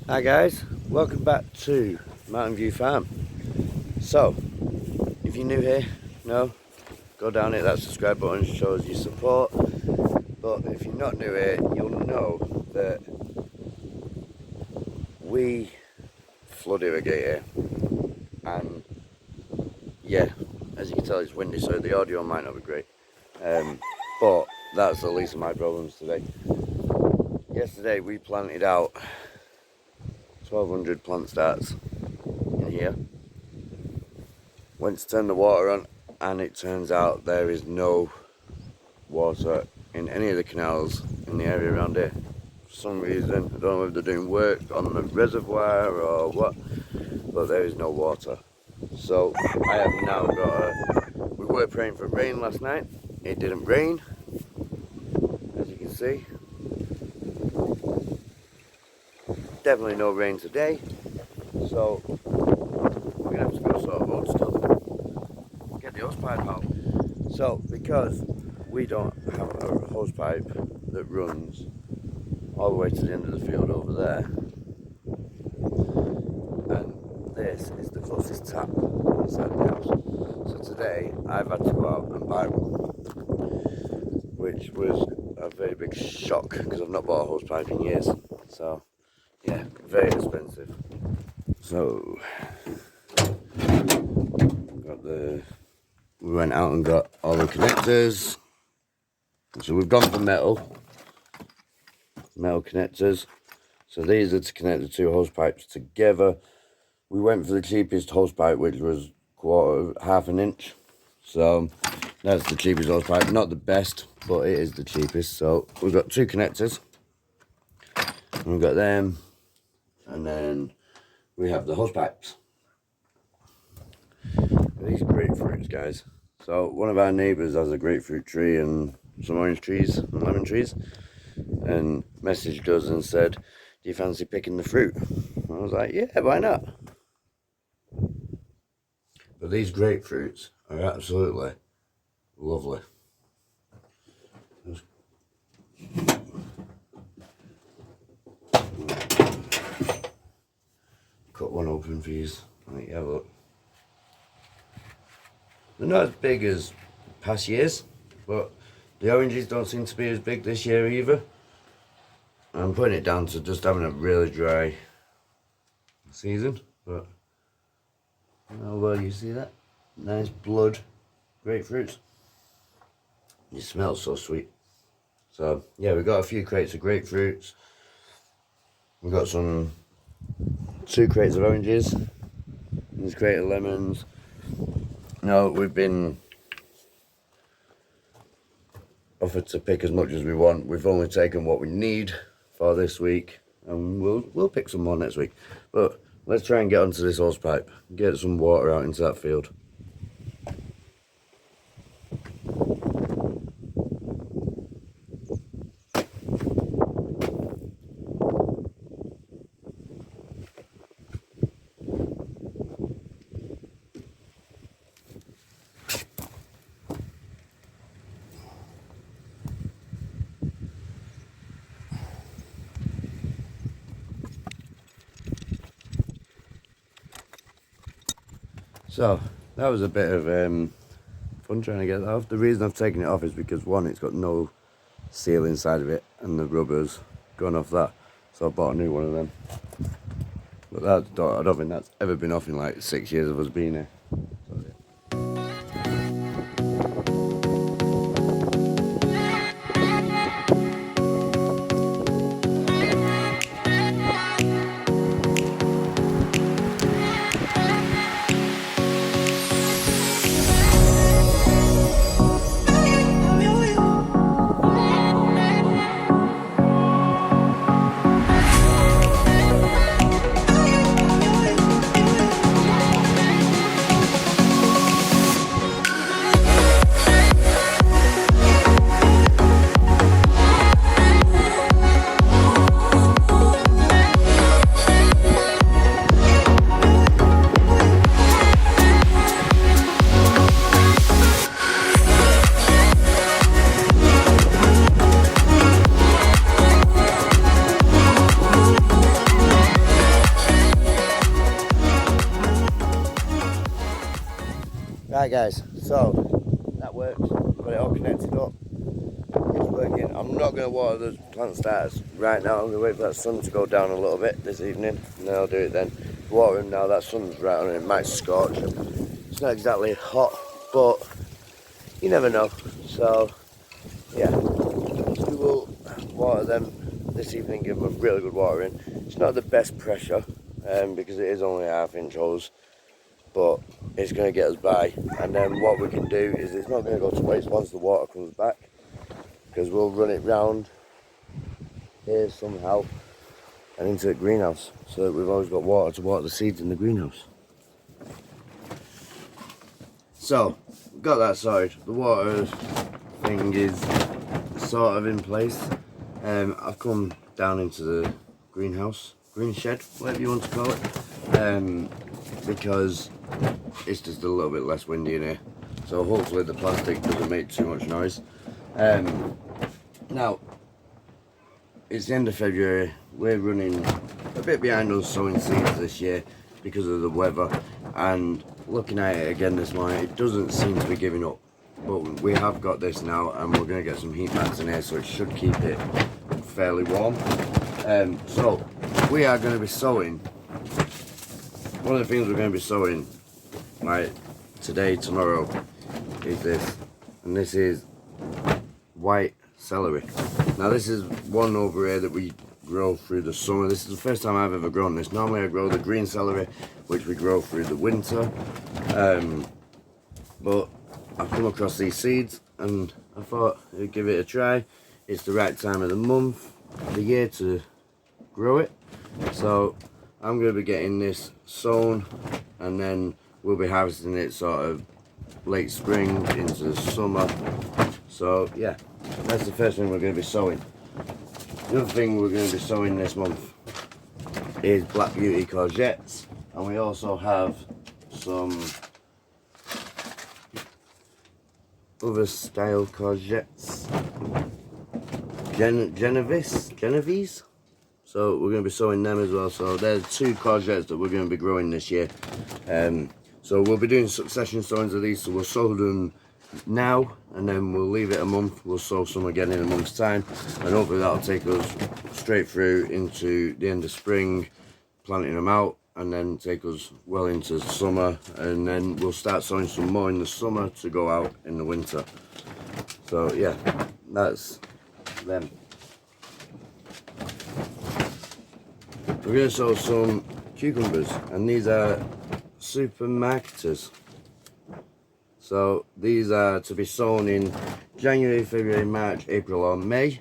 Hi guys, welcome back to Mountain View Farm. So, if you're new here, go down, hit that subscribe button, shows your support. But if you're not new here, you'll know that we flood irrigate here. And yeah, as you can tell, it's windy, so the audio might not be great. But that's the least of my problems today. Yesterday we planted out 1,200 plant starts in here. Went to turn the water on, and it turns out there is no water in any of the canals in the area around here. For some reason, I don't know if they're doing work on the reservoir or what, but there is no water. So I have now got we were praying for rain last night. It didn't rain, as you can see. Definitely no rain today, so we're gonna have to go sort of old school, get the hose pipe out. So because we don't have a hose pipe that runs all the way to the end of the field over there, and this is the closest tap inside the house. So today I've had to go out and buy one, which was a very big shock because I've not bought a hose pipe in years. So yeah, very expensive. So we went out and got all the connectors. So we've gone for metal connectors. So these are to connect the two hose pipes together. We went for the cheapest hose pipe, which was half an inch. So that's the cheapest hose pipe. Not the best, but it is the cheapest. So we've got two connectors. We've got them. And then we have the hose pipes. These grapefruits, guys. So one of our neighbours has a grapefruit tree and some orange trees and lemon trees, and messaged us and said, "Do you fancy picking the fruit?" And I was like, "Yeah, why not?" But these grapefruits are absolutely lovely. Cut one open for you. Like, yeah, look. They're not as big as past years, but the oranges don't seem to be as big this year either. I'm putting it down to just having a really dry season, but oh well, you see that? Nice blood grapefruits. It smells so sweet. So yeah, we've got a few crates of grapefruits. We've got two crates of oranges. There's a crate of lemons. No, we've been offered to pick as much as we want. We've only taken what we need for this week, and we'll pick some more next week. But let's try and get onto this hose pipe, get some water out into that field. So that was a bit of fun trying to get that off. The reason I've taken it off is because one, it's got no seal inside of it, and the rubber's gone off that. So I bought a new one of them. But I don't think that's ever been off in like 6 years of us being here. So, yeah. Right guys, so that works. Got it all connected up. It's working. I'm not going to water the plant starters right now. I'm going to wait for that sun to go down a little bit this evening, and then I'll do it then. Water them now, that sun's right on it, it might scorch them. It's not exactly hot, but you never know. So yeah, we will water them this evening, give them a really good watering. It's not the best pressure because it is only a 1/2 inch hose, but it's going to get us by. And then what we can do is it's not going to go to waste once the water comes back, because we'll run it round here somehow and into the greenhouse, so that we've always got water to water the seeds in the greenhouse. So, got that sorted. The water thing is sort of in place. I've come down into the greenhouse, green shed, whatever you want to call it, because it's just a little bit less windy in here. So hopefully the plastic doesn't make too much noise. Now, it's the end of February. We're running a bit behind on sowing seeds this year because of the weather, and looking at it again this morning, it doesn't seem to be giving up. But we have got this now, and we're going to get some heat mats in here, so it should keep it fairly warm. So we are going to be sowing. One of the things we're going to be sowing, like today, tomorrow, is this, and this is white celery. Now this is one over here that we grow through the summer. This is the first time I've ever grown this. Normally I grow the green celery, which we grow through the winter, but I've come across these seeds and I thought I'd give it a try. It's the right time of the month, the year to grow it. So I'm going to be getting this sown, and then we'll be harvesting it sort of late spring into the summer. So yeah, that's the first thing we're going to be sowing. The other thing we're going to be sowing this month is Black Beauty courgettes, and we also have some other style courgettes, Genovese. So we're going to be sowing them as well. So there's 2 courgettes that we're going to be growing this year. So we'll be doing succession sowings of these. So we'll sow them now, and then we'll leave it a month. We'll sow some again in a month's time, and hopefully that'll take us straight through into the end of spring, planting them out, and then take us well into summer, and then we'll start sowing some more in the summer to go out in the winter. So yeah, that's them. We're going to sow some cucumbers, and these are super marketers. So these are to be sown in January, February, March, April or May.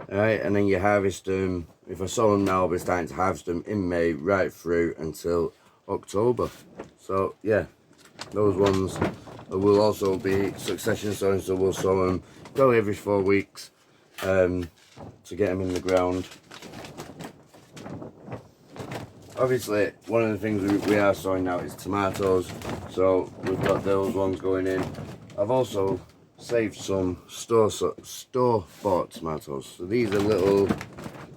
Alright, and then you harvest them. If I sow them now, I'll be starting to harvest them in May right through until October. So yeah, those ones will also be succession sowing, so we'll sow them probably every 4 weeks to get them in the ground. Obviously, one of the things we are sowing now is tomatoes, so we've got those ones going in. I've also saved some store-bought tomatoes. So these are little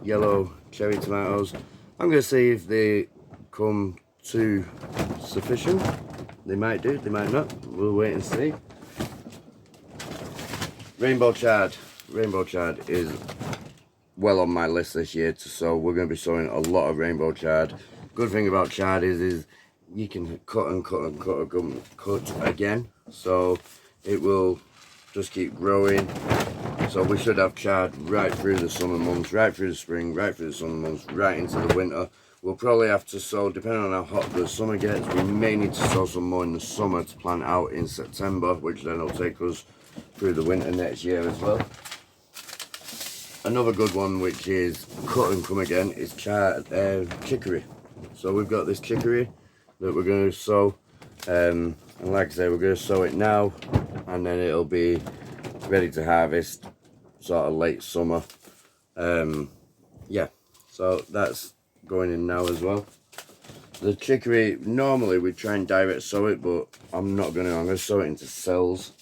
yellow cherry tomatoes. I'm going to see if they come to sufficient. They might do, they might not. We'll wait and see. Rainbow chard. Rainbow chard is well on my list this year to sow. We're going to be sowing a lot of rainbow chard. Good thing about chard is you can cut again, so it will just keep growing. So we should have chard right through the summer months, right through the spring, right through the summer months, right into the winter. We'll probably have to sow, depending on how hot the summer gets, we may need to sow some more in the summer to plant out in September, which then will take us through the winter next year as well. Another good one, which is cut and come again, is chicory. So we've got this chicory that we're going to sow, and like I say, we're going to sow it now, and then it'll be ready to harvest sort of late summer. Yeah, so that's going in now as well. The chicory, normally we try and direct sow it, but I'm not going to. I'm going to sow it into cells,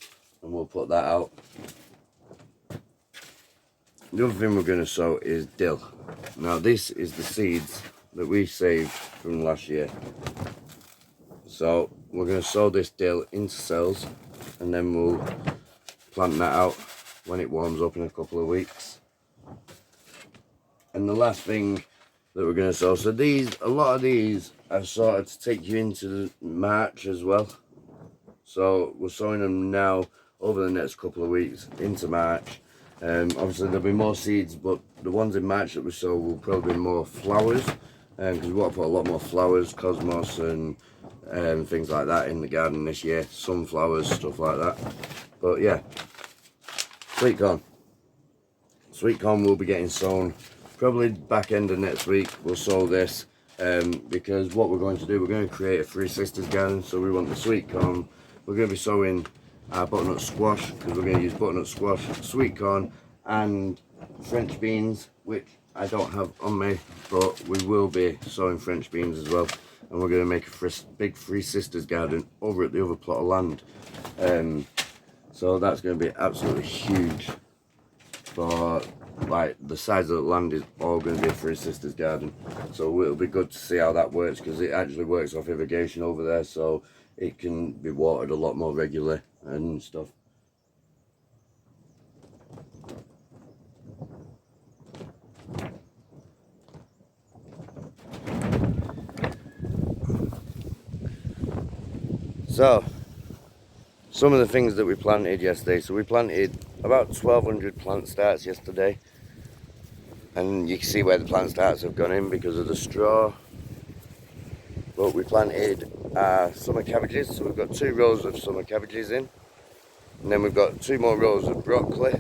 and we'll put that out. The other thing we're going to sow is dill. Now this is the seeds that we saved from last year. So we're going to sow this dill into cells, and then we'll plant that out when it warms up in a couple of weeks. And the last thing that we're going to sow, so a lot of these are sorted to take you into March as well. So we're sowing them now over the next couple of weeks into March. Obviously there'll be more seeds, but the ones in March that we sow will probably be more flowers, because we want to put a lot more flowers, cosmos and things like that in the garden this year, sunflowers, stuff like that. But yeah, sweet corn will be getting sown probably back end of next week. We'll sow this because what we're going to do, we're going to create a Three Sisters garden. So we want the sweet corn, we're going to be sowing our butternut squash, because we're going to use butternut squash, sweet corn and French beans, which I don't have on me, but we will be sowing French beans as well. And we're going to make a big Three Sisters garden over at the other plot of land. So that's going to be absolutely huge. For like the size of the land is all going to be a Three Sisters garden. So it'll be good to see how that works, because it actually works off irrigation over there, so it can be watered a lot more regularly and stuff. So some of the things that we planted yesterday, so we planted about 1,200 plant starts yesterday, and you can see where the plant starts have gone in because of the straw. But we planted summer cabbages, so we've got 2 rows of summer cabbages in, and then we've got 2 more rows of broccoli.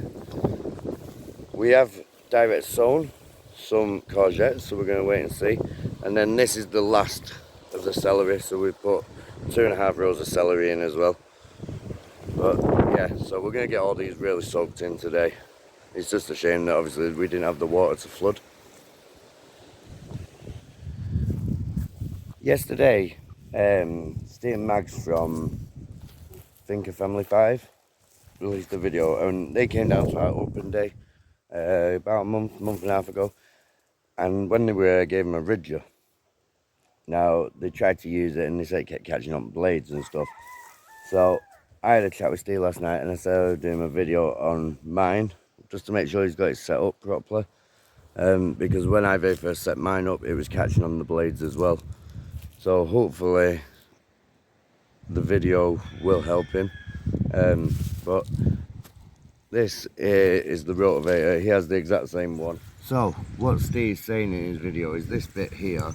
We have direct sown some courgettes, so we're going to wait and see. And then this is the last of the celery, so we put 2.5 rows of celery in as well. But yeah, so we're going to get all these really soaked in today. It's just a shame that obviously we didn't have the water to flood. Yesterday, Steve and Mags from Thinker Family 5 released a video, and they came down to our open day about a month and a half ago. And when they were, I gave them a ridger. Now, they tried to use it and they said it kept catching on blades and stuff. So I had a chat with Steve last night, and I said I would do him a video on mine, just to make sure he's got it set up properly. Because when I very first set mine up, it was catching on the blades as well. So hopefully the video will help him. But this is the rotavator. He has the exact same one. So what Steve's saying in his video is this bit here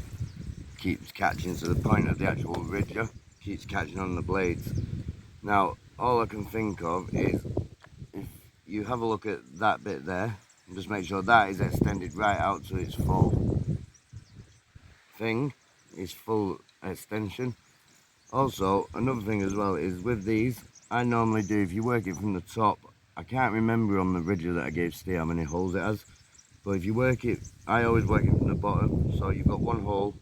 keeps catching, so the point of the actual ridger keeps catching on the blades. Now all I can think of is, if you have a look at that bit there, and just make sure that is extended right out to its full thing, its full extension. Also, another thing as well is with these, I normally do, if you work it from the top, I can't remember on the ridger that I gave Steve how many holes it has, but if you work it, I always work it from the bottom, so you've got 1 hole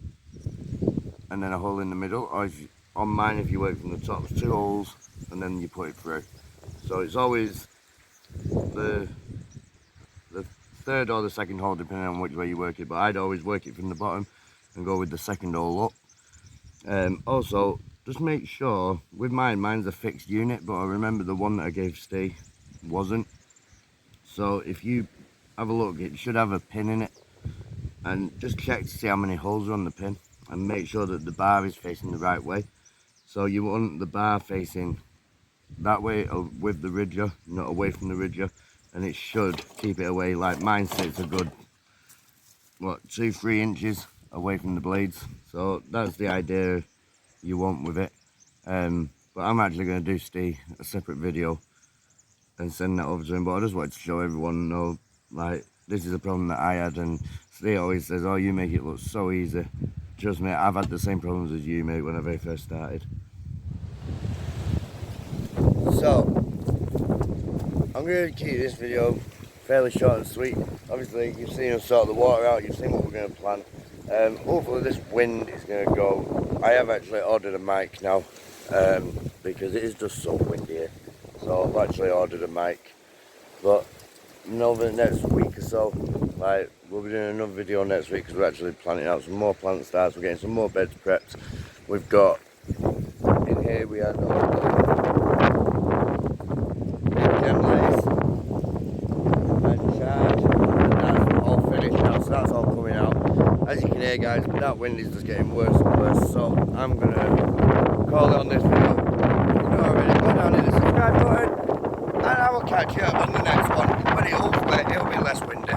and then a hole in the middle, or if you, on mine, if you work from the top, it's 2 holes and then you put it through. So it's always the 3rd or the 2nd hole, depending on which way you work it, but I'd always work it from the bottom and go with the 2nd hole up. Also, just make sure, with mine's a fixed unit, but I remember the one that I gave Steve wasn't. So if you have a look, it should have a pin in it, and just check to see how many holes are on the pin, and make sure that the bar is facing the right way. So you want the bar facing that way with the ridger, not away from the ridger, and it should keep it away. Like mine sits a good, what, 2-3 inches away from the blades. So that's the idea you want with it. But I'm actually going to do Steve a separate video and send that over to him, but I just wanted to show everyone, know, like, this is a problem that I had, and Steve always says, oh, you make it look so easy. Trust me, I've had the same problems as you, mate, when I very first started. So I'm going to keep this video fairly short and sweet. Obviously you've seen us sort the water out, you've seen what we're going to plant. Hopefully this wind is going to go. I have actually ordered a mic now, because it is just so windy here. So I've actually ordered a mic, but over the next week or so, like, we'll be doing another video next week, because we're actually planting out some more plant starts. We're getting some more beds prepped. We've got here we had all the gem lettuce and charge. That's all finished now, so that's all coming out. As you can hear, guys, that wind is just getting worse and worse, so I'm gonna call it on this video. If you don't already, go down hit the subscribe button, and I will catch you on the next one, but it'll be less windy.